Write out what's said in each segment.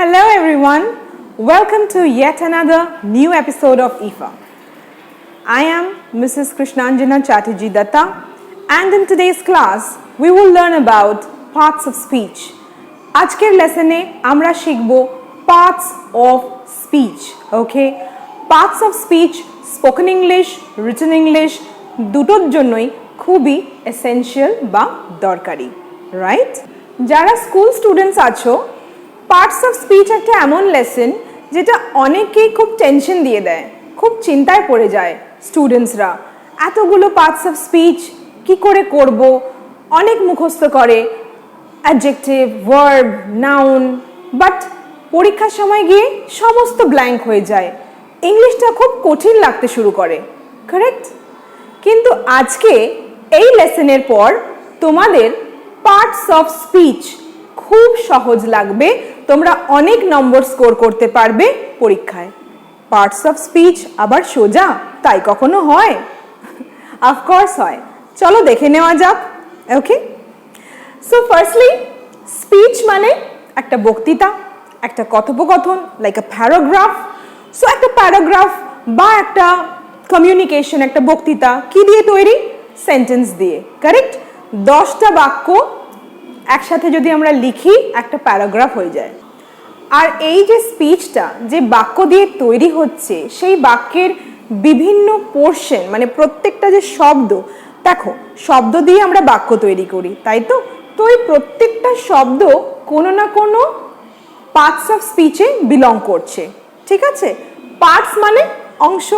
Hello everyone, welcome to yet another new episode of IFA. I am Mrs. Krishnanjana Chatterjee Datta and in today's class we will learn about parts of speech. আজকের লেসনে আমরা শিখব parts of speech, okay? Parts of speech, spoken English, written English দুটোর জন্যই খুবই essential বা দরকারি, right? যারা school students আছো পার্টস অফ স্পিচ একটা এমন লেসন যেটা অনেকেই খুব টেনশন দিয়ে দেয়, খুব চিন্তায় পড়ে যায় স্টুডেন্টসরা। এতগুলো পার্টস অফ স্পিচ কি করে করব, অনেক মুখস্থ করে অ্যাডজেক্টিভ, ভার্ব, নাউন, বাট পরীক্ষার সময় গিয়ে সমস্ত ব্ল্যাঙ্ক হয়ে যায়, ইংলিশটা খুব কঠিন লাগতে শুরু করে, কারেক্ট? কিন্তু আজকে এই লেসনের পর তোমাদের পার্টস অফ স্পিচ খুব সহজ লাগবে, তোমরা অনেক নম্বর স্কোর করতে পারবে পরীক্ষায়। পার্টস অফ স্পিচ আবার সোজা তাই কখনো হয়? অফকোর্স হয়। চলো দেখে নেওয়া যাক, ওকে? সো ফার্স্টলি স্পিচ মানে একটা বক্তৃতা, একটা কথোপকথন, লাইক আ প্যারাগ্রাফ। সো একটা প্যারাগ্রাফ বা একটা কমিউনিকেশন, একটা বক্তৃতা কি দিয়ে তৈরি? সেন্টেন্স দিয়ে, কারেক্ট? 10টা বাক্য একসাথে যদি আমরা লিখি একটা প্যারাগ্রাফ হয়ে যায়। আর এই যে স্পিচটা যে বাক্য দিয়ে তৈরি হচ্ছে সেই বাক্যের বিভিন্ন পোর্শন, মানে প্রত্যেকটা যে শব্দ, দেখো শব্দ দিয়ে আমরা বাক্য তৈরি করি, তাই তো? তো এই প্রত্যেকটা শব্দ কোনো না কোনো পার্টস অফ স্পিচে বিলং করছে, ঠিক আছে? পার্টস মানে অংশ,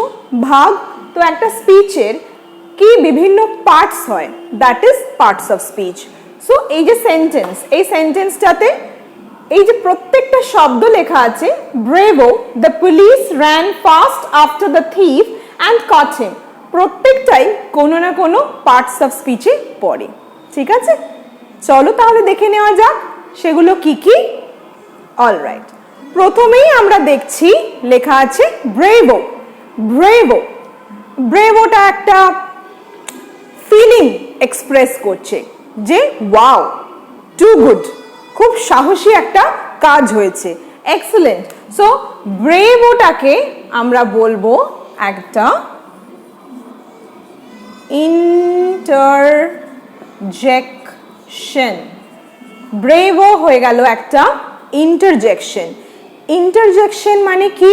ভাগ। তো একটা স্পিচের কি বিভিন্ন পার্টস হয়, that is parts of speech. So এই যে সেন্টেন্স, এই সেন্টেন্সটাতে এই যে প্রত্যেকটা শব্দ লেখা আছে, bravo the police ran fast after the thief and caught him, প্রত্যেকটাই কোনো না কোনো পার্টস অফ স্পিচে পড়ে, ঠিক আছে? চলো তাহলে দেখে নেওয়া যাক সেগুলো কি কি। অলরাইট, প্রথমেই আমরা দেখছি লেখা আছে ব্রেভো। ব্রেভো, ব্রেভোটা একটা ফিলিং এক্সপ্রেস করছে যে ওয়াও, টু গুড, খুব সাহসী একটা কাজ হয়েছে, এক্সেলেন্ট। সো ব্রেভোটাকে আমরা বলবো একটা ইন্টারজেকশন। ব্রেভো হয়ে গেল একটা ইন্টারজেকশন। ইন্টারজেকশন মানে কি?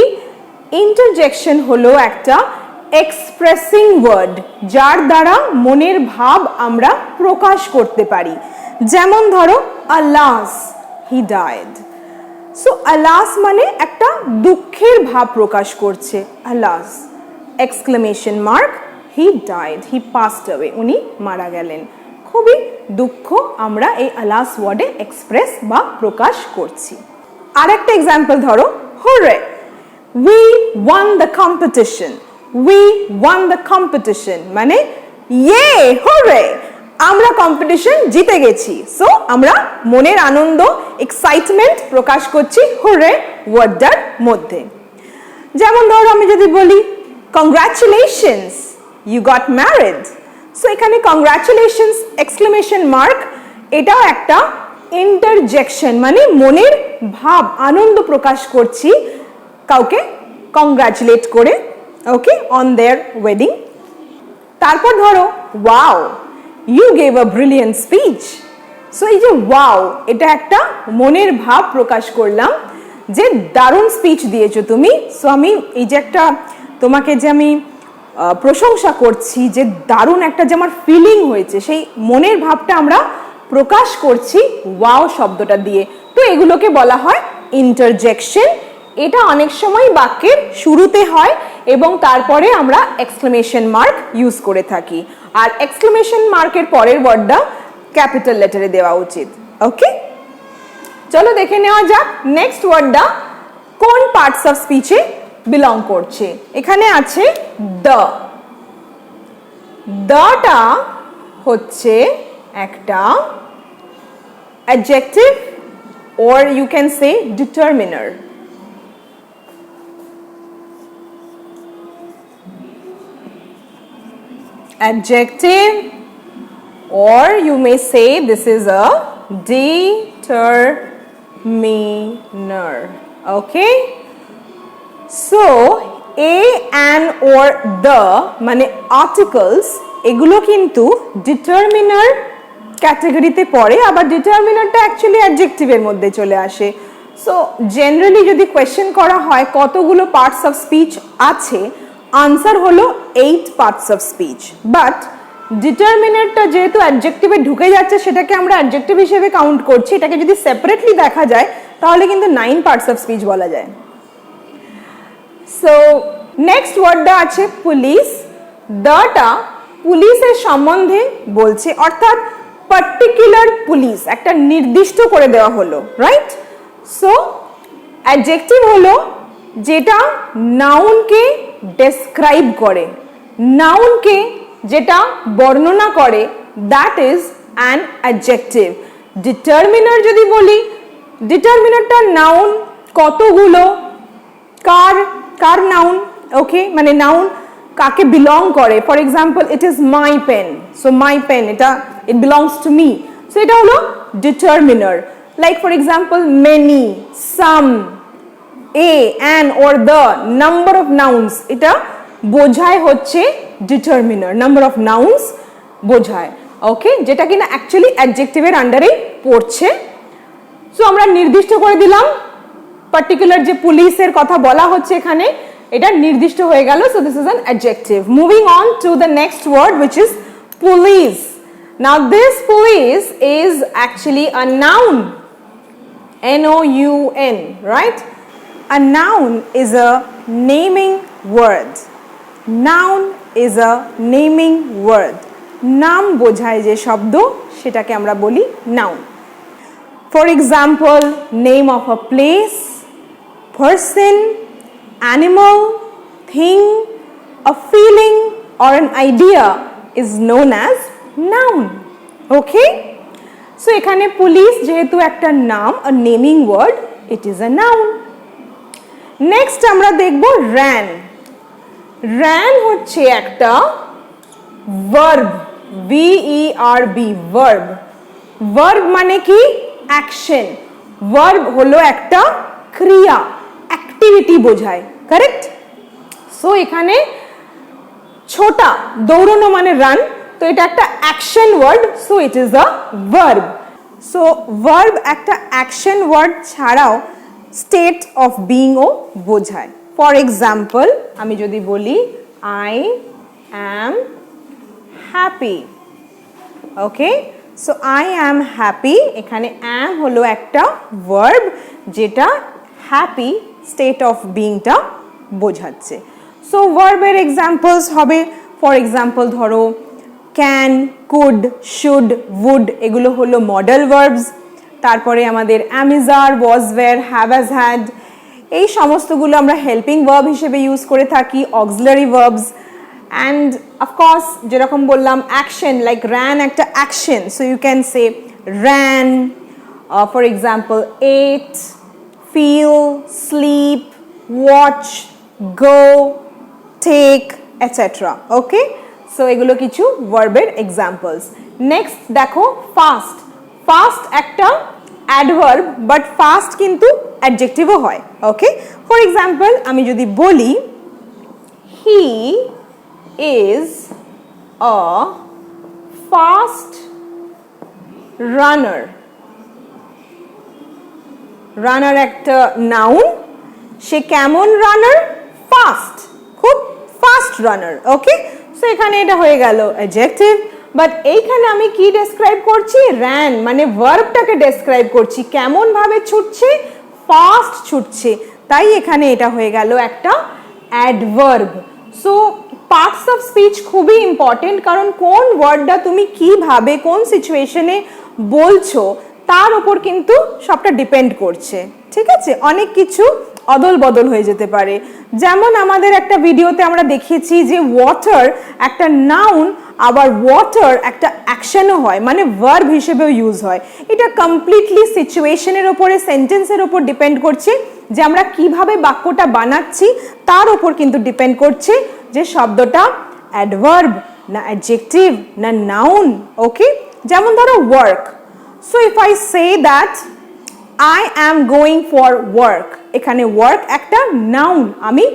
ইন্টারজেকশন হলো একটা এক্সপ্রেসিং ওয়ার্ড, যার দ্বারা মনের ভাব আমরা প্রকাশ করতে পারি। যেমন ধরো আলাস, হি ডায়েড। সো আলাস মানে একটা দুঃখের ভাব প্রকাশ করছে, alas, exclamation mark, he died, he passed away, উনি মারা গেলেন। খুবই দুঃখ আমরা এই আলাস ওয়ার্ডে এক্সপ্রেস বা প্রকাশ করছি। আরেকটা এক্সাম্পল ধরো, hurray, we won the competition. We won the competition মানে ইয়ে, হুররে, আমরা কম্পিটিশন জিতে গেছি। সো আমরা মনের আনন্দ, এক্সাইটমেন্ট প্রকাশ করছি হুররে ওয়ার্ডটার মধ্যে। যেমন ধরো আমি যদি বলি congratulations, you got married. So এখানে কংগ্রাচুলেশনস এক্সক্লেমেশন মার্ক, এটাও একটা ইন্টারজেকশন, মানে মনের ভাব, আনন্দ প্রকাশ করছি কাউকে কংগ্রাচুলেট করে, ওকে, অন দেয়ার ওয়েডিং। তারপর ধরো wow, you gave a brilliant speech. So এই যে ওয়াও, এটা একটা মনের ভাব প্রকাশ করলাম যে দারুণ স্পিচ দিয়েছো তুমি। সো আমি এই যে একটা তোমাকে যে আমি প্রশংসা করছি, যে দারুণ একটা যে আমার ফিলিং হয়েছে, সেই মনের ভাবটা আমরা প্রকাশ করছি ওয়াও শব্দটা দিয়ে। তো এগুলোকে বলা হয় ইন্টারজেকশন। এটা অনেক সময় বাক্যের শুরুতে হয় এবং তারপরে আমরা এক্সক্লেমেশন মার্ক ইউজ করে থাকি। আর এক্সক্লেমেশন মার্কের পরের ওয়ার্ডটা ক্যাপিটাল লেটারে দেওয়া উচিত, ওকে? চলো দেখে নেওয়া যাক নেক্সট ওয়ার্ডটা কোন পার্টস অফ স্পিচে বিলং করছে। এখানে আছে দ্য। দ্যটা হচ্ছে একটা adjective or you can say determiner. Adjective, or you may say this is a determiner. Okay, so a, an or the মানে articles এগুলো কিন্তু ডিটারমিনার ক্যাটাগরিতে পড়ে, আবার ডিটারমিনারটা অ্যাকচুয়ালি অ্যাডজেক্টিভের মধ্যে চলে আসে। সো জেনারেলি যদি কোয়েশ্চেন করা হয় কতগুলো পার্টস অফ স্পিচ আছে, আনসার হলো 8 পার্টস অফ স্পিচ। বাট ডিটারমিনারটা যেহেতু অ্যাডজেক্টিভে ঢুকে যাচ্ছে সেটাকে আমরা অ্যাডজেক্টিভ হিসেবে কাউন্ট করছি, এটাকে যদি সেপারেটলি দেখা যায় তাহলে কিন্তু 9 পার্টস অফ স্পিচ বলা যায়। সো নেক্সট ওয়ার্ডটা আছে পুলিশ। দাটা পুলিশের সম্বন্ধে বলছে, অর্থাৎ পার্টিকুলার পুলিশ একটা নির্দিষ্ট করে দেওয়া হলো, রাইট? সো অ্যাডজেক্টিভ হলো যেটা নাউনকে ডেসক্রাইব করে, নাউনকে যেটা বর্ণনা করে, that is an adjective. Determiner যদি বলি, ডিটারমিনারটা নাউন কতগুলো, কার কার নাউন, ওকে, মানে নাউন কাকে বিলং করে। For example it is my pen, so my pen এটা it belongs to me, so এটা হলো determiner. Like for example many, some, a, an or the, number of nouns, এটা বোঝায় হচ্ছে ডিটারমিনার, নাম্বার অফ নাউন্স বোঝায়, ওকে, যেটা কিনা actually অ্যাডজেক্টিভের আন্ডারে পড়ছে। সো আমরা নির্দিষ্ট করে দিলাম পার্টিকুলার যে পুলিশের কথা বলা হচ্ছে এখানে, এটা নির্দিষ্ট হয়ে গেল। So this is an adjective. Moving on to the next word which is police. Now this police is actually a noun, N-O-U-N, right? A noun is a naming word. Noun is a naming word. নাম বোঝায় যে শব্দ সেটাকে আমরা বলি noun. For example, name of a place, person, animal, thing, a feeling or an idea is known as noun. Okay? So এখানে police যেহেতু একটা নাম, a naming word, it is a noun. Next আমরা দেখব ran. ran হচ্ছে একটা verb, V-E-R-B, verb. verb মানে কি? অ্যাকশন। verb হলো একটা ক্রিয়া, অ্যাক্টিভিটি বোঝায়, কারেক্ট? সো এখানে ছোটা, দৌড়ানো মানে রান, তো এটা একটা action word, so it is a verb. So verb একটা অ্যাকশন ওয়ার্ড ছাড়াও স্টেট অফ বিইংও বোঝায়। ফর এক্সাম্পল আমি যদি বলি I am happy, okay, so I am happy, এখানে অ্যাম হলো একটা ভার্ব যেটা হ্যাপি স্টেট অফ বিইংটা বোঝাচ্ছে। সো ভার্বের এক্সাম্পলস হবে, ফর এক্সাম্পল ধরো ক্যান, কুড, শুড, উড, এগুলো হলো মডেল ভার্বস। তারপরে আমাদের am is are, was, were, have, has, had, এই সমস্তগুলো আমরা হেল্পিং ভার্ব হিসেবে ইউজ করে থাকি, অক্সিলারি ভার্বস। অ্যান্ড অফকোর্স যেরকম বললাম অ্যাকশন, লাইক র্যান একটা action, so you can say ran, for example ate, feel, sleep, watch, go, take, etc. Okay? So এগুলো কিছু ভার্বের এক্সাম্পলস। নেক্সট দেখো ফাস্ট। ফাস্ট একটা অ্যাডভার্ব, বাট ফাস্ট কিন্তু অ্যাডজেক্টিভও হয়, ওকে? ফর এক্সাম্পল আমি যদি বলি হি ইজ আ ফাস্ট রানার। রানার একটা নাউন, সে কেমন রানার? ফাস্ট, খুব ফাস্ট রানার, ওকে? সো এখানে এটা হয়ে গেল অ্যাডজেক্টিভ, বাট এইখানে আমি কি ডেসক্রাইব করছি? র্যান, মানে ভার্বটাকে ডেসক্রাইব করছি, কেমন ভাবে ছুটছে? ফাস্ট ছুটছে, তাই এখানে এটা হয়ে গেল একটা adverb. So parts of speech খুবই ইম্পর্টেন্ট, কারণ কোন ওয়ার্ডটা তুমি কিভাবে কোন সিচুয়েশনে বলছো তার উপর কিন্তু সবটা ডিপেন্ড করছে, ঠিক আছে? অনেক কিছু অদল বদল হয়ে যেতে পারে। যেমন আমাদের একটা ভিডিওতে আমরা দেখিয়েছি যে ওয়াটার একটা নাউন, আবার ওয়াটার একটা অ্যাকশনও হয়, মানে ভার্ব হিসেবেও ইউজ হয়। এটা কমপ্লিটলি সিচুয়েশনের ওপরে, সেন্টেন্সের ওপর ডিপেন্ড করছে, যে আমরা কিভাবে বাক্যটা বানাচ্ছি তার উপর কিন্তু ডিপেন্ড করছে যে শব্দটা অ্যাডভার্ব না অ্যাডজেক্টিভ না নাউন, ওকে? যেমন ধরো work. So if I say that I am going for work, এখানে ওয়ার্ক একটা নাউন, আমি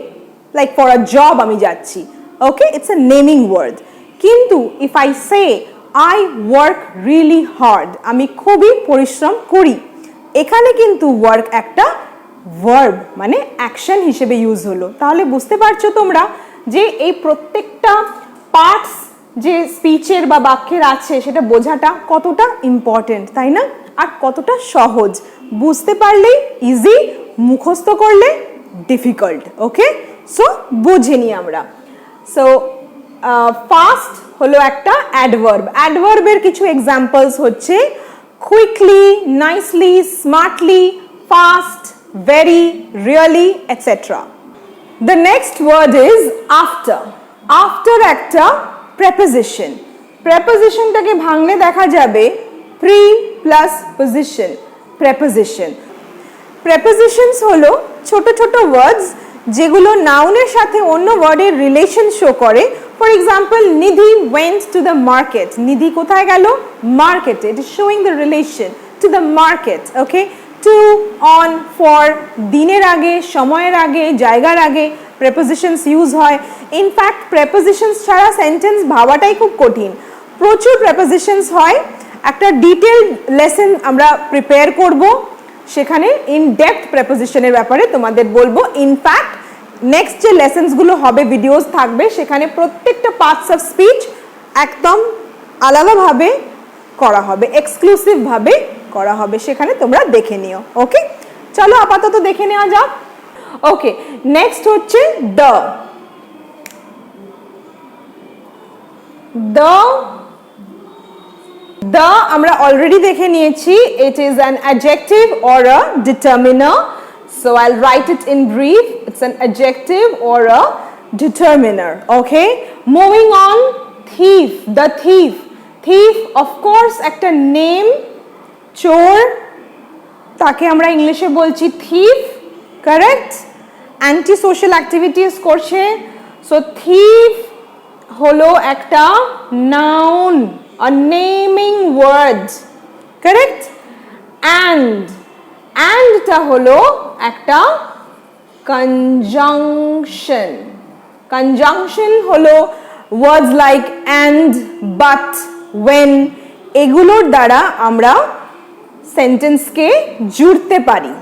লাইক ফর আ জব আমি যাচ্ছি, ওকে, ইটস আ নেমিং ওয়ার্ড। কিন্তু if I say I work really hard, আমি খুবই পরিশ্রম করি, এখানে কিন্তু ওয়ার্ক একটা ভার্ব মানে অ্যাকশন হিসেবে ইউজ হলো। তাহলে বুঝতে পারছো তোমরা যে এই প্রত্যেকটা পার্টস যে স্পিচের বা বাক্যের আছে সেটা বোঝাটা কতটা ইম্পর্টেন্ট, তাই না? আর কতটা সহজ, বুঝতে পারলেই ইজি, মুখস্থ করলে ডিফিকাল্ট। ওকে, সো বুঝে নিই আমরা। সো ফাস্ট হলো একটা অ্যাডভার্ব। অ্যাডভার্বের কিছু এক্সাম্পলস হচ্ছে quickly, nicely, smartly, fast, very, really, etc. The next word is after. After একটা preposition. Prepositionটাকে ভাঙলে দেখা যাবে pre plus position, preposition. Prepositions হলো ছোট ছোট words যেগুলো নাউনের সাথে অন্য ওয়ার্ডের রিলেশন শো করে। For example, Nidhi went to the market. নিধি কোথায় গেল? মার্কেটে। It is showing the relation to the market. Okay? To, on, for, দিনের আগে, সময়ের আগে, জায়গার আগে prepositions ইউজ হয়। ইনফ্যাক্ট prepositions ছাড়া সেন্টেন্স ভাবাটাই খুব কঠিন। প্রচুর prepositions হয়। একটা ডিটেইলড লেসন আমরা প্রিপেয়ার করব, সেখানে ইন ডেপথ prepositionের ব্যাপারে তোমাদের বলবো। ইনফ্যাক্ট নেক্সট যে লেসনসগুলো হবে, ভিডিওস থাকবে, সেখানে প্রত্যেকটা পার্টস অফ স্পিচ একদম আলাদাভাবে করা হবে, এক্সক্লুসিভ ভাবে করা হবে, সেখানে তোমরা দেখে নিও। ওকে, চলো আপাতত দেখে নেওয়া যাক। ওকে, নেক্সট হচ্ছে দ্য। দ্য আমরা অলরেডি দেখে নিয়েছি, it is an adjective or a determiner. So I'll write it in brief. It's an adjective or a determiner. Okay, moving on, thief. The thief. Thief, of course, একটা name. চোর, তাকে আমরা ইংলিশে বলছি thief, correct? Anti social activities করছে, so thief হলো একটা noun, a naming word, correct? and টা হলো একটা conjunction. conjunction হলো words like and, but, when, এগুলোর দ্বারা আমরা সেন্টেন্সকে জুড়তে পারি,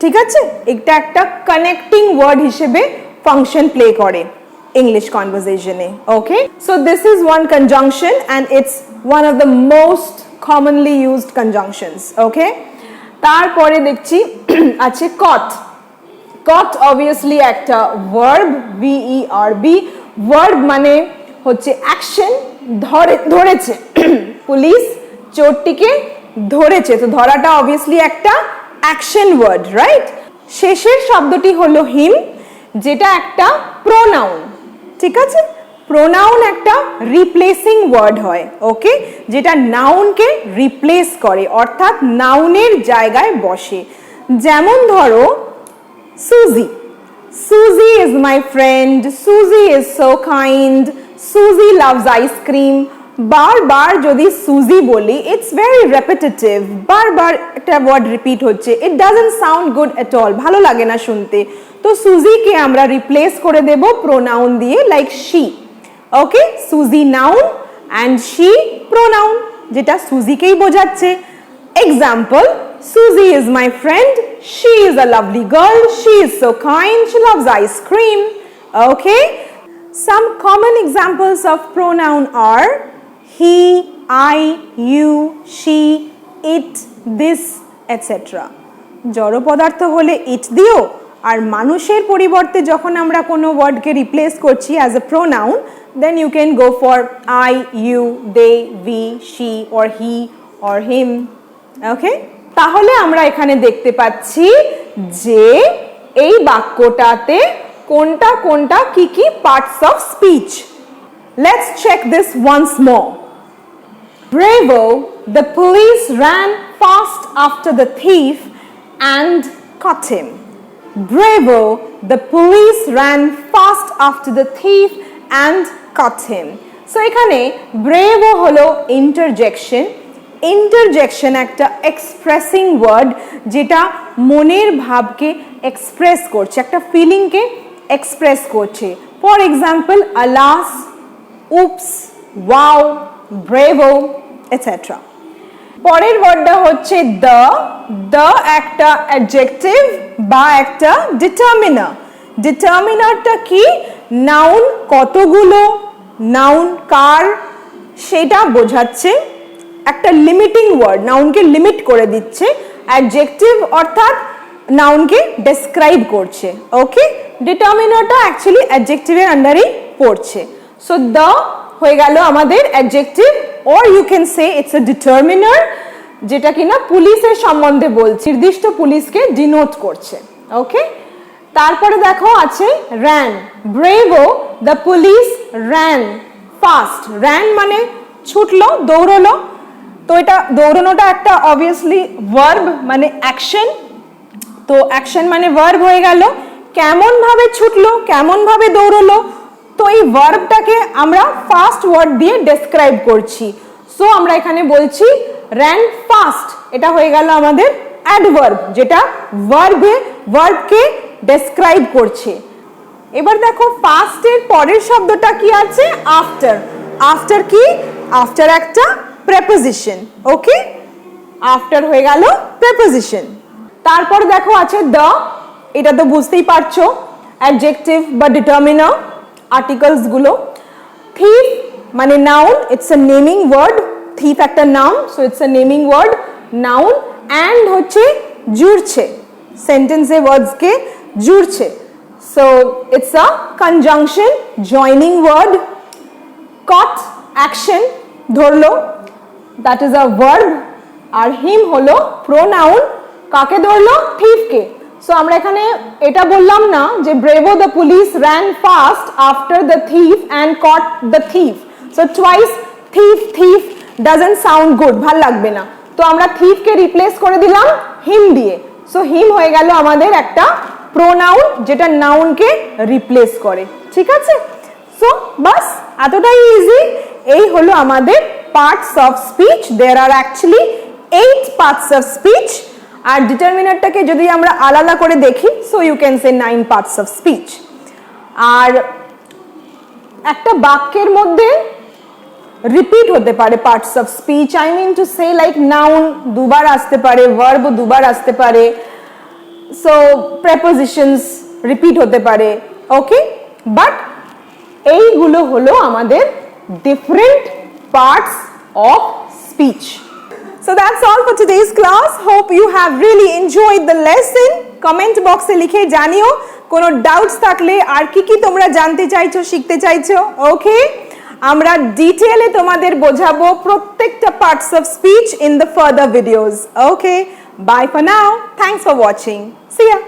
ঠিক আছে? এটা একটা কানেক্টিং ওয়ার্ড হিসেবে ফাংশন প্লে করে ইংলিশ কনভারসেশনে। Okay, so this is one conjunction and it's one of the most commonly used conjunctions. Okay, তারপরে দেখছি আছে কট। কট অবভিয়াসলি একটা ভার্ব, VERB। ভার্ব মানে হচ্ছে অ্যাকশন, ধরেছে, পুলিশ চোরটিকে ধরেছে, তো ধরাটা অবভিয়াসলি একটা অ্যাকশন ওয়ার্ড, রাইট? শেষের শব্দটি হলো হিম, যেটা একটা প্রোনাউন, ঠিক আছে? প্রোনাউন একটা রিপ্লেসিং ওয়ার্ড হয়, ওকে, যেটা নাউনকে রিপ্লেস করে, অর্থাৎ নাউনের জায়গায় বসে। যেমন ধরো সুজি, সুজি ইজ মাই ফ্রেন্ড, সুজি ইজ সো কাইন্ড, সুজি লাভস আইসক্রিম। বারবার যদি সুজি বলি, ইটস ভেরি রেপিটেটিভ, বারবার একটা ওয়ার্ড রিপিট হচ্ছে, it doesn't sound good at all, ভালো লাগে না শুনতে। তো সুজিকে আমরা রিপ্লেস করে দেব প্রোনাউন দিয়ে, লাইক শি। ওকে, সুজি নাউন অ্যান্ড শি প্রোনাউন, যেটা সুজিকেই বোঝাচ্ছে। এক্সাম্পল, সুজি is my friend, she is a lovely girl, she is so kind, she loves ice cream. Okay, some common examples of pronoun are he, I, you, she, it, this, etc. জড় পদার্থ হলে ইট দিও, আর মানুষের পরিবর্তে যখন আমরা কোনো ওয়ার্ডকে রিপ্লেস করছি as a pronoun, then you can go for I, you, they, we, she or he or him. Okay, তাহলে আমরা এখানে দেখতে পাচ্ছি যে এই বাক্যটাতে কোনটা কোনটা কি কি parts of speech. Let's check this once more. Bravo, the police ran fast after the thief and caught him. Bravo, the police ran fast after the thief and caught him. So এখানে bravo হলো interjection, interjection, একটা expressing word যেটা মনের ভাবকে express করছে, একটা ফিলিংকে express করছে। For example alas, oops, wow, bravo etcetera. পরের ওয়ার্ডটা হচ্ছে দ্য। দ্য একটা অ্যাডজেক্টিভ বা একটা ডিটারমিনার। ডিটারমিনারটা কি? নাউন কতগুলো, নাউন কার সেটা বোঝাচ্ছে, একটা লিমিটিং ওয়ার্ড, নাউনকে লিমিট করে দিচ্ছে। অ্যাডজেক্টিভ অর্থাৎ নাউনকে ডেসক্রাইব করছে। ওকে, ডিটারমিনারটা অ্যাকচুয়ালি অ্যাডজেক্টিভের আন্ডারেই পড়ছে। সো দ্য হয়ে গেল আমাদের adjective, or you can say it's a determiner, যেটা কিনা পুলিশের সম্বন্ধে বলছে, নির্দিষ্ট পুলিশকে ডিনোট করছে। ওকে, তারপরে দেখো আছে ran. Bravo, the police ran fast. Ran মানে ছুটলো, দৌড়লো। তো এটা দৌড়ানোটা একটা অবভিয়াসলি ভার্ব, মানে অ্যাকশন। তো অ্যাকশন মানে ভার্ব হয়ে গেল। কেমন ভাবে ছুটলো, কেমন ভাবে দৌড়লো, তো এই ভার্বটাকে আমরা ফাস্ট ওয়ার্ড দিয়ে ডেসক্রাইব করছি। সো আমরা এখানে বলছি র্যান ফাস্ট, এটা হয়ে গেল আমাদের অ্যাডভার্ব, যেটা ভার্বকে ডেসক্রাইব করছে। এবার দেখো ফাস্টের পরের শব্দটা কি আছে? আফটার। আফটার কি? আফটার একটা প্রেপোজিশন। ওকে, আফটার হয়ে গেল প্রেপোজিশন। তারপরে দেখো আছে দ্য, এটা তো বুঝতেই পারছো অ্যাডজেক্টিভ বা ডিটারমিনার, আর্টিকেলস গুলো। থিফ মানে noun, it's a naming word. Thief একটা noun, so it's a naming word, noun. And হচ্ছে জুড়ছে, সেন্টেন্সে ওয়ার্ডসকে জুড়ছে, so it's a conjunction, joining word. Caught action, ধরলো, দ্যাট ইজ আ ভার্ব। আর হিম হলো প্রোনাউন, কাকে ধরলো? থিফকে। সো আমরা এখানে এটা বললাম না যে bravo the police ran fast after the thief and caught the thief. So twice thief thief doesn't sound good, ভাল লাগবে না। তো আমরা থিফকে রিপ্লেস করে দিলাম হিম দিয়ে। সো হিম হয়ে গেল আমাদের একটা প্রোনাউন, যেটা নাউনকে রিপ্লেস করে। ঠিক আছে? সো বাস এতটাই ইজি। এই হলো আমাদের parts of speech. There are actually 8 parts of speech. আর ডিটারমিনারটাকে যদি আমরা আলাদা করে দেখি, so you can say 9 parts of speech. আর একটা বাক্যের মধ্যে রিপিট হতে পারে parts of speech. I mean to say like noun দুবার আসতে পারে, ভার্ব দুবার আসতে পারে, সো প্রেপোজিশনস রিপিট হতে পারে। ওকে, বাট এইগুলো হলো আমাদের different parts of speech. So that's all for today's class. Hope you have really enjoyed the lesson. Comment box এ লিখে জানিও কোনো ডাউটস থাকলে, আর কি কি তোমরা জানতে চাইছো, শিখতে চাইছো। ওকে, আমরা ডিটেইলে তোমাদের বোঝাবো প্রত্যেকটা parts of speech in the further videos. Okay, bye for now. Thanks for watching. See ya.